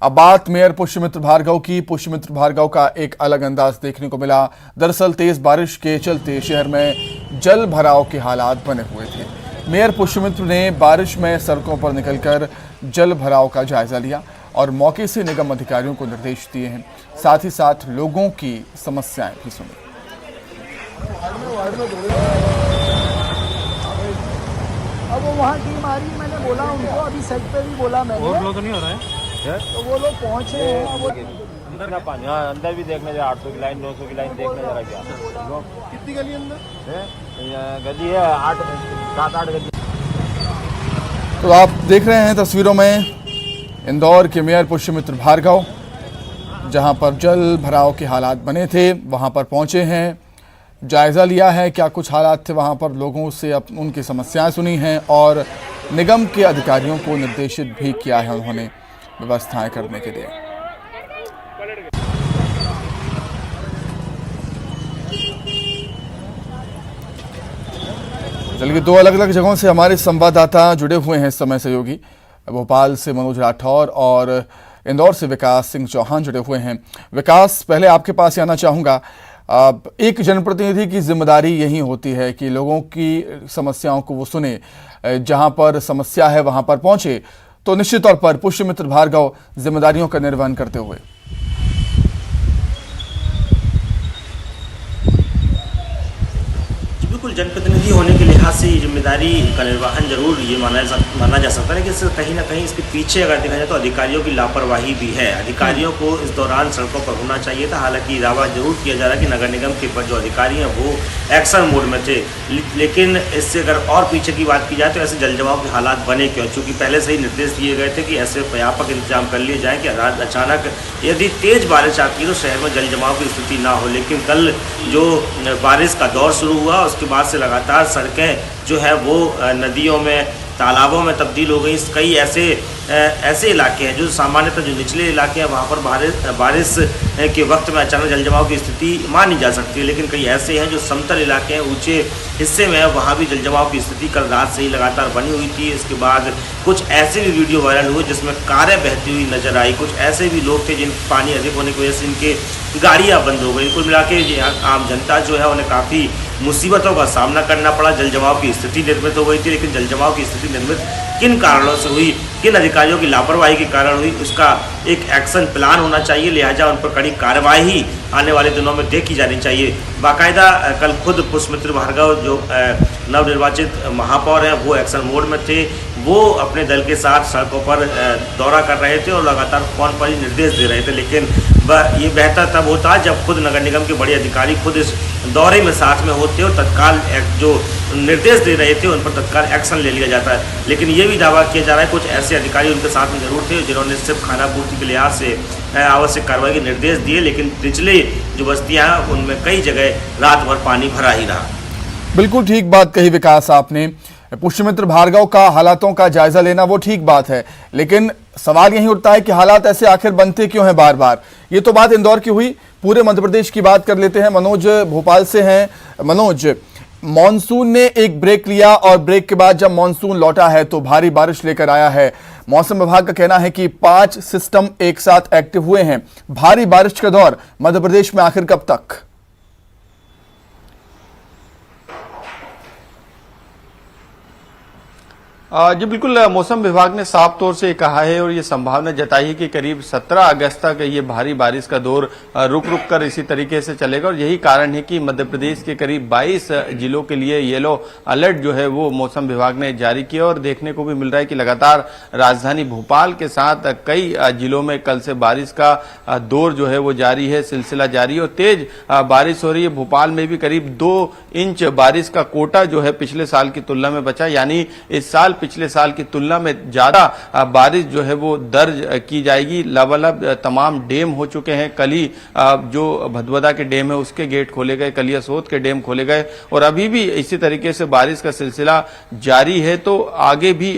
अब बात मेयर पुष्यमित्र भार्गव की। पुष्यमित्र भार्गव का एक अलग अंदाज देखने को मिला। दरअसल तेज बारिश के चलते शहर में जल भराव के हालात बने हुए थे। मेयर पुष्यमित्र ने बारिश में सड़कों पर निकलकर जल भराव का जायजा लिया और मौके से निगम अधिकारियों को निर्देश दिए हैं। साथ ही साथ लोगों की समस्याएं भी सुनी। अब वो वहाँ टीम आ रही है, मैंने बोला उनको, अभी सेट पे भी बोला मैंने। और तो नहीं हो रहा है तो वो लोग पहुँचे हैं। वो अंदर का पानी, हाँ अंदर भी देखने जा, 800 की लाइन 200 की लाइन देखने जा रहा क्या। कितनी गली अंदर है गली है 7-8 गली। तो आप देख रहे हैं तस्वीरों में इंदौर के मेयर पुष्यमित्र भार्गव जहां पर जल भराव के हालात बने थे वहां पर पहुंचे हैं, जायजा लिया है क्या कुछ हालात थे वहां पर, लोगों से उनकी समस्याएं सुनी हैं और निगम के अधिकारियों को निर्देशित भी किया है उन्होंने व्यवस्थाएं करने के लिए। चलिए, दो अलग अलग जगहों से हमारे संवाददाता जुड़े हुए हैं इस समय सहयोगी। भोपाल से मनोज राठौर और इंदौर से विकास सिंह चौहान जुड़े हुए हैं। विकास, पहले आपके पास आना चाहूँगा। एक जनप्रतिनिधि की जिम्मेदारी यही होती है कि लोगों की समस्याओं को वो सुने, जहां पर समस्या है वहां पर पहुंचे। तो निश्चित तौर पर पुष्यमित्र भार्गव जिम्मेदारियों का निर्वहन करते हुए जनप्रतिनिधि होने के लिहाज से ये जिम्मेदारी का निर्वहन जरूर ये माना जा सकता है, लेकिन कहीं ना कहीं इसके पीछे अगर देखा जाए तो अधिकारियों की लापरवाही भी है। अधिकारियों को इस दौरान सड़कों पर होना चाहिए था। हालांकि दावा जरूर किया जा रहा है कि नगर निगम के जो अधिकारी हैं वो एक्शन मोड में थे, लेकिन इससे अगर और पीछे की बात की जाए तो ऐसे जल जमाव के हालात बने क्यों? चूँकि पहले से ही निर्देश दिए गए थे कि ऐसे व्यापक इंतजाम कर लिए जाए कि अचानक यदि तेज बारिश आती है तो शहर में जल जमाव की स्थिति ना हो। लेकिन कल जो बारिश का दौर शुरू हुआ उसके बाद से लगातार सड़कें जो है वो नदियों में, तालाबों में तब्दील हो गई। कई ऐसे इलाके हैं जो सामान्यतः जो निचले इलाके हैं वहाँ पर बारिश के वक्त में अचानक जल जमाव की स्थिति मानी जा सकती है, लेकिन कई ऐसे हैं जो समतल इलाके हैं, ऊंचे हिस्से में है, वहाँ भी जल जमाव की स्थिति कल रात से ही लगातार बनी हुई थी। इसके बाद कुछ ऐसे भी वीडियो वायरल हुए जिसमें कारें बहती हुई नजर आई। कुछ ऐसे भी लोग थे जिन पानी अधिक होने की वजह से इनके गाड़ियाँ बंद हो गई। कुल मिला के आम जनता जो है उन्हें काफ़ी मुसीबतों का सामना करना पड़ा। जल जमाव की स्थिति निर्मित हो गई थी, लेकिन जल जमाव की स्थिति निर्मित किन कारणों से हुई, किन अधिकारियों की लापरवाही के कारण हुई, उसका एक एक्शन प्लान होना चाहिए। लिहाजा उन पर कड़ी कार्रवाई आने वाले दिनों में देखी जानी चाहिए। बाकायदा कल खुद पुष्यमित्र भार्गव जो नवनिर्वाचित महापौर हैं वो एक्शन मोड में थे। वो अपने दल के साथ सड़कों पर दौरा कर रहे थे और लगातार फोन पर ही निर्देश दे रहे थे, लेकिन ये बेहतर तब होता जब खुद नगर निगम के बड़े अधिकारी खुद इस दौरे में साथ में होते और तत्काल जो निर्देश दे रहे थे उन पर तत्काल एक्शन ले लिया जाता है। लेकिन ये भी दावा किया जा रहा है कुछ ऐसे अधिकारी उनके साथ में जरूर थे जिन्होंने सिर्फ खाना पूर्ति के लिहाज से आवश्यक कार्रवाई के निर्देश दिए, लेकिन निचले जो बस्तियां हैं उनमें कई जगह रात भर पानी भरा ही रहा। बिल्कुल ठीक बात कही विकास आपने। पुष्यमित्र भार्गव का हालातों का जायजा लेना वो ठीक बात है, लेकिन सवाल यही उठता है कि हालात ऐसे आखिर बनते क्यों हैं बार बार। ये तो बात इंदौर की हुई, पूरे मध्य प्रदेश की बात कर लेते हैं। मनोज भोपाल से हैं। मनोज, मॉनसून ने एक ब्रेक लिया और ब्रेक के बाद जब मॉनसून लौटा है तो भारी बारिश लेकर आया है। मौसम विभाग का कहना है कि 5 सिस्टम एक साथ एक्टिव हुए हैं। भारी बारिश का दौर मध्य प्रदेश में आखिर कब तक? जी बिल्कुल, मौसम विभाग ने साफ तौर से कहा है और ये संभावना जताई है कि करीब 17 अगस्त तक ये भारी बारिश का दौर रुक रुक कर इसी तरीके से चलेगा। और यही कारण है कि मध्य प्रदेश के करीब 22 जिलों के लिए येलो अलर्ट जो है वो मौसम विभाग ने जारी किया। और देखने को भी मिल रहा है कि लगातार राजधानी भोपाल के साथ कई जिलों में कल से बारिश का दौर जो है वो जारी है, सिलसिला जारी है और तेज बारिश हो रही है। भोपाल में भी करीब 2 इंच बारिश का कोटा जो है पिछले साल की तुलना में बचा, यानी इस साल पिछले साल की तुलना में ज्यादा बारिश जो है वो दर्ज की जाएगी। लबालब तमाम डैम हो चुके हैं। कल ही जो भदभदा के डैम है उसके गेट खोले गए, कलियासोत के डैम खोले गए और अभी भी इसी तरीके से बारिश का सिलसिला जारी है। तो आगे भी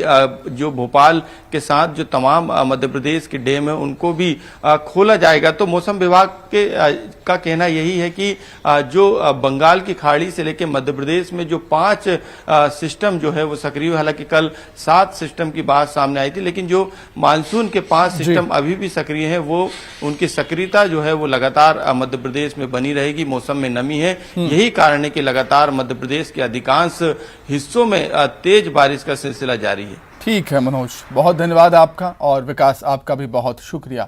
जो भोपाल के साथ जो तमाम मध्य प्रदेश के डैम है उनको भी खोला जाएगा। तो मौसम विभाग का कहना यही है कि जो बंगाल की खाड़ी से लेकर मध्य प्रदेश में जो 5 सिस्टम जो है वो सक्रिय, हालांकि कल केवल 7 सिस्टम की बात सामने आई थी, लेकिन जो मानसून के 5 सिस्टम अभी भी सक्रिय हैं, वो उनकी सक्रियता जो है वो लगातार मध्य प्रदेश में बनी रहेगी। मौसम में नमी है, यही कारण है कि लगातार मध्य प्रदेश के अधिकांश हिस्सों में तेज बारिश का सिलसिला जारी है। ठीक है मनोज, बहुत धन्यवाद आपका, और विकास आपका भी बहुत शुक्रिया।